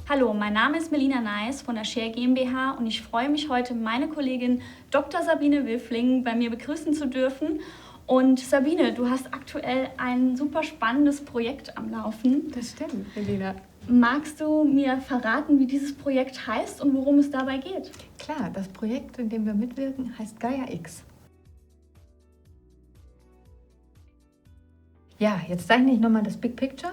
Hallo, mein Name ist Melina Neis von der Share GmbH und ich freue mich heute, meine Kollegin Dr. Sabine Wilfling bei mir begrüßen zu dürfen. Und Sabine, du hast aktuell ein super spannendes Projekt am Laufen. Das stimmt, Melina. Magst du mir verraten, wie dieses Projekt heißt und worum es dabei geht? Klar, das Projekt, in dem wir mitwirken, heißt Gaia-X. Ja, jetzt zeichne ich nochmal das Big Picture.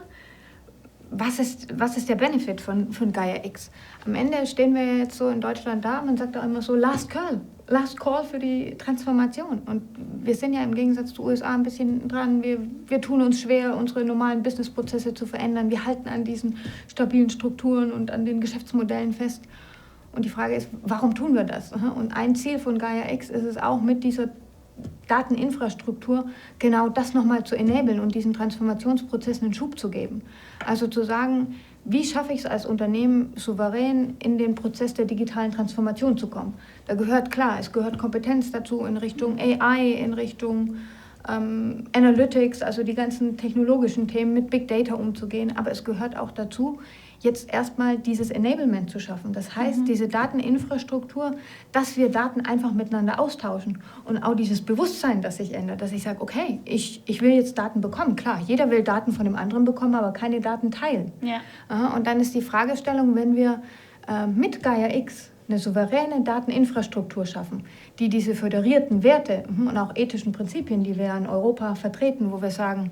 Was ist der Benefit von Gaia-X? Am Ende stehen wir jetzt so in Deutschland da, man sagt auch immer so Last Call für die Transformation. Und wir sind ja im Gegensatz zu USA ein bisschen dran, wir tun uns schwer, unsere normalen Businessprozesse zu verändern. Wir halten an diesen stabilen Strukturen und an den Geschäftsmodellen fest. Und die Frage ist, warum tun wir das? Und ein Ziel von Gaia-X ist es auch, mit dieser Dateninfrastruktur genau das nochmal zu enablen und diesen Transformationsprozessen einen Schub zu geben. Also zu sagen, wie schaffe ich es als Unternehmen souverän in den Prozess der digitalen Transformation zu kommen. Da gehört klar, es gehört Kompetenz dazu in Richtung AI, in Richtung Analytics, also die ganzen technologischen Themen mit Big Data umzugehen. Aber es gehört auch dazu, jetzt erstmal dieses Enablement zu schaffen. Das heißt, diese Dateninfrastruktur, dass wir Daten einfach miteinander austauschen und auch dieses Bewusstsein, das sich ändert, dass ich sage, okay, ich will jetzt Daten bekommen. Klar, jeder will Daten von dem anderen bekommen, aber keine Daten teilen. Ja. Und dann ist die Fragestellung, wenn wir mit Gaia-X eine souveräne Dateninfrastruktur schaffen, die diese föderierten Werte und auch ethischen Prinzipien, die wir in Europa vertreten, wo wir sagen,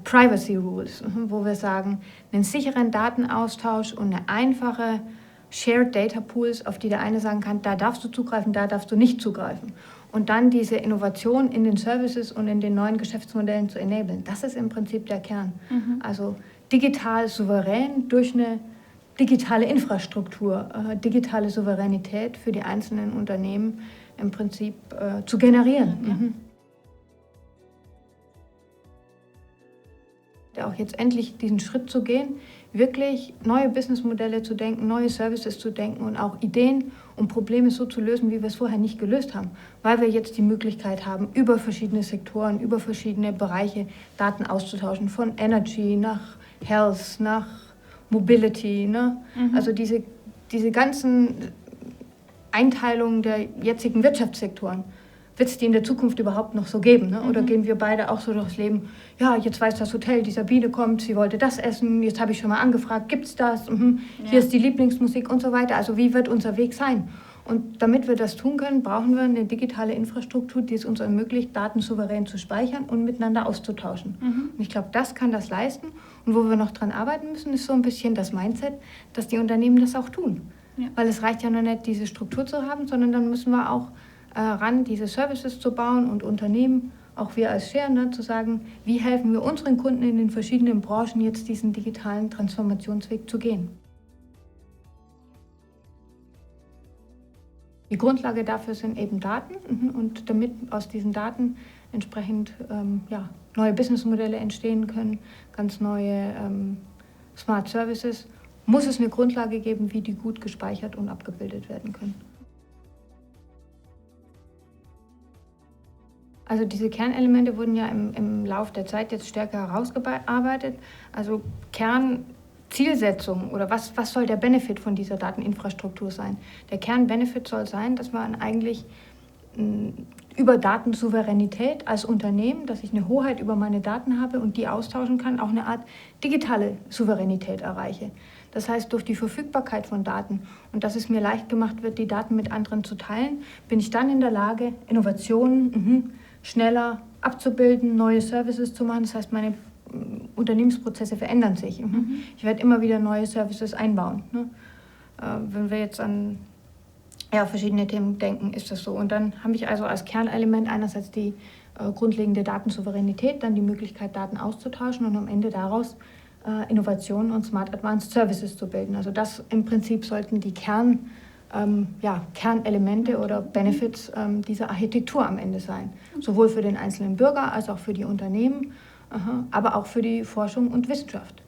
Privacy Rules, wo wir sagen, einen sicheren Datenaustausch und eine einfache Shared Data Pools, auf die der eine sagen kann, da darfst du zugreifen, da darfst du nicht zugreifen. Und dann diese Innovation in den Services und in den neuen Geschäftsmodellen zu enablen. Das ist im Prinzip der Kern. Also digital souverän durch eine digitale Infrastruktur, digitale Souveränität für die einzelnen Unternehmen im Prinzip zu generieren. Auch jetzt endlich diesen Schritt zu gehen, wirklich neue Businessmodelle zu denken, neue Services zu denken und auch Ideen, um Probleme so zu lösen, wie wir es vorher nicht gelöst haben. Weil wir jetzt die Möglichkeit haben, über verschiedene Sektoren, über verschiedene Bereiche Daten auszutauschen, von Energy nach Health, nach Mobility. Ne? Also diese ganzen Einteilungen der jetzigen Wirtschaftssektoren. Wird es die in der Zukunft überhaupt noch so geben? Ne? Oder gehen wir beide auch so durchs Leben, ja, jetzt weiß das Hotel, die Sabine kommt, sie wollte das essen, jetzt habe ich schon mal angefragt, gibt es das? Hier ist die Lieblingsmusik und so weiter. Also wie wird unser Weg sein? Und damit wir das tun können, brauchen wir eine digitale Infrastruktur, die es uns ermöglicht, Daten souverän zu speichern und miteinander auszutauschen. Und ich glaube, das kann das leisten. Und wo wir noch dran arbeiten müssen, ist so ein bisschen das Mindset, dass die Unternehmen das auch tun. Ja. Weil es reicht ja noch nicht, diese Struktur zu haben, sondern dann müssen wir auch ran, diese Services zu bauen und Unternehmen, auch wir als Share, ne, zu sagen, wie helfen wir unseren Kunden in den verschiedenen Branchen jetzt diesen digitalen Transformationsweg zu gehen. Die Grundlage dafür sind eben Daten und damit aus diesen Daten entsprechend neue Businessmodelle entstehen können, ganz neue Smart Services, muss es eine Grundlage geben, wie die gut gespeichert und abgebildet werden können. Also diese Kernelemente wurden ja im Laufe der Zeit jetzt stärker herausgearbeitet. Also Kernzielsetzung oder was soll der Benefit von dieser Dateninfrastruktur sein? Der Kernbenefit soll sein, dass man eigentlich über Datensouveränität als Unternehmen, dass ich eine Hoheit über meine Daten habe und die austauschen kann, auch eine Art digitale Souveränität erreiche. Das heißt, durch die Verfügbarkeit von Daten und dass es mir leicht gemacht wird, die Daten mit anderen zu teilen, bin ich dann in der Lage, Innovationen schneller abzubilden, neue Services zu machen. Das heißt, meine Unternehmensprozesse verändern sich. Ich werde immer wieder neue Services einbauen. Ne? Wenn wir jetzt an verschiedene Themen denken, ist das so. Und dann habe ich also als Kernelement einerseits die grundlegende Datensouveränität, dann die Möglichkeit, Daten auszutauschen und am Ende daraus Innovationen und Smart Advanced Services zu bilden. Also das im Prinzip sollten die Kernelemente oder Benefits dieser Architektur am Ende sein. Sowohl für den einzelnen Bürger als auch für die Unternehmen, aber auch für die Forschung und Wissenschaft.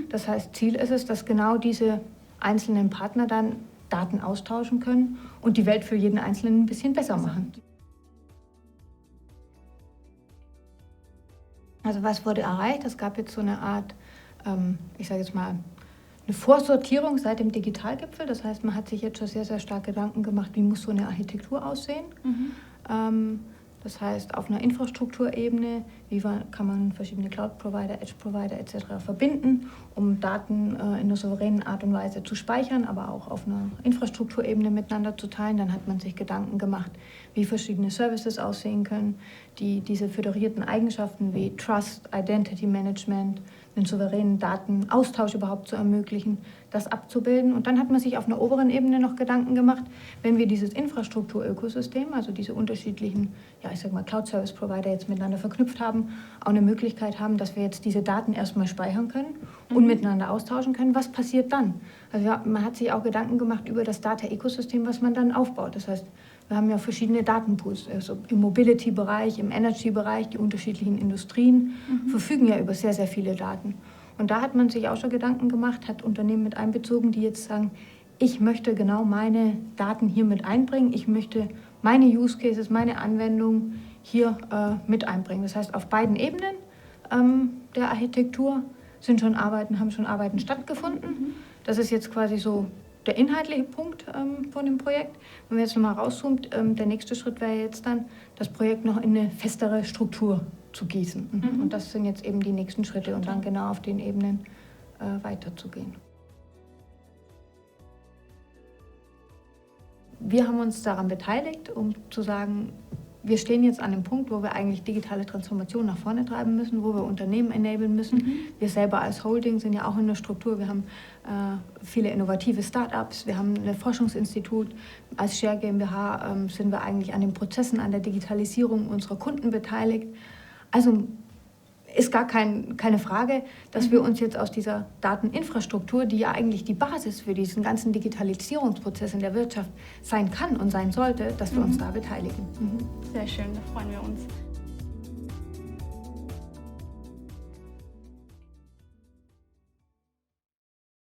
Das heißt, Ziel ist es, dass genau diese einzelnen Partner dann Daten austauschen können und die Welt für jeden Einzelnen ein bisschen besser machen. Also was wurde erreicht? Es gab jetzt so eine Art, ich sage jetzt mal, eine Vorsortierung seit dem Digitalgipfel. Das heißt, man hat sich jetzt schon sehr, sehr stark Gedanken gemacht, wie muss so eine Architektur aussehen. Das heißt, auf einer Infrastrukturebene, kann man verschiedene Cloud-Provider, Edge-Provider etc. verbinden, um Daten in einer souveränen Art und Weise zu speichern, aber auch auf einer Infrastrukturebene miteinander zu teilen. Dann hat man sich Gedanken gemacht, wie verschiedene Services aussehen können, die diese föderierten Eigenschaften wie Trust, Identity Management, einen souveränen Datenaustausch überhaupt zu ermöglichen, das abzubilden. Und dann hat man sich auf einer oberen Ebene noch Gedanken gemacht, wenn wir dieses Infrastrukturökosystem, also diese unterschiedlichen, Cloud-Service-Provider jetzt miteinander verknüpft haben, auch eine Möglichkeit haben, dass wir jetzt diese Daten erstmal speichern können und miteinander austauschen können. Was passiert dann? Also man hat sich auch Gedanken gemacht über das Data-Ökosystem, was man dann aufbaut. Das heißt, wir haben ja verschiedene Datenpools, also im Mobility-Bereich, im Energy-Bereich, die unterschiedlichen Industrien verfügen ja über sehr, sehr viele Daten. Und da hat man sich auch schon Gedanken gemacht, hat Unternehmen mit einbezogen, die jetzt sagen, ich möchte genau meine Daten hier mit einbringen, ich möchte meine Use Cases, meine Anwendungen hier mit einbringen. Das heißt, auf beiden Ebenen der Architektur haben schon Arbeiten stattgefunden. Das ist jetzt quasi so der inhaltliche Punkt von dem Projekt. Wenn wir jetzt nochmal rauszoomt, der nächste Schritt wäre jetzt dann, das Projekt noch in eine festere Struktur zu gießen. Und das sind jetzt eben die nächsten Schritte und dann genau auf den Ebenen weiterzugehen. Wir haben uns daran beteiligt, um zu sagen, wir stehen jetzt an dem Punkt, wo wir eigentlich digitale Transformation nach vorne treiben müssen, wo wir Unternehmen enablen müssen. Wir selber als Holding sind ja auch in der Struktur. Wir haben viele innovative Start-ups, wir haben ein Forschungsinstitut. Als Share GmbH sind wir eigentlich an den Prozessen, an der Digitalisierung unserer Kunden beteiligt. Also ist gar keine Frage, dass wir uns jetzt aus dieser Dateninfrastruktur, die ja eigentlich die Basis für diesen ganzen Digitalisierungsprozess in der Wirtschaft sein kann und sein sollte, dass wir uns da beteiligen. Sehr schön, da freuen wir uns.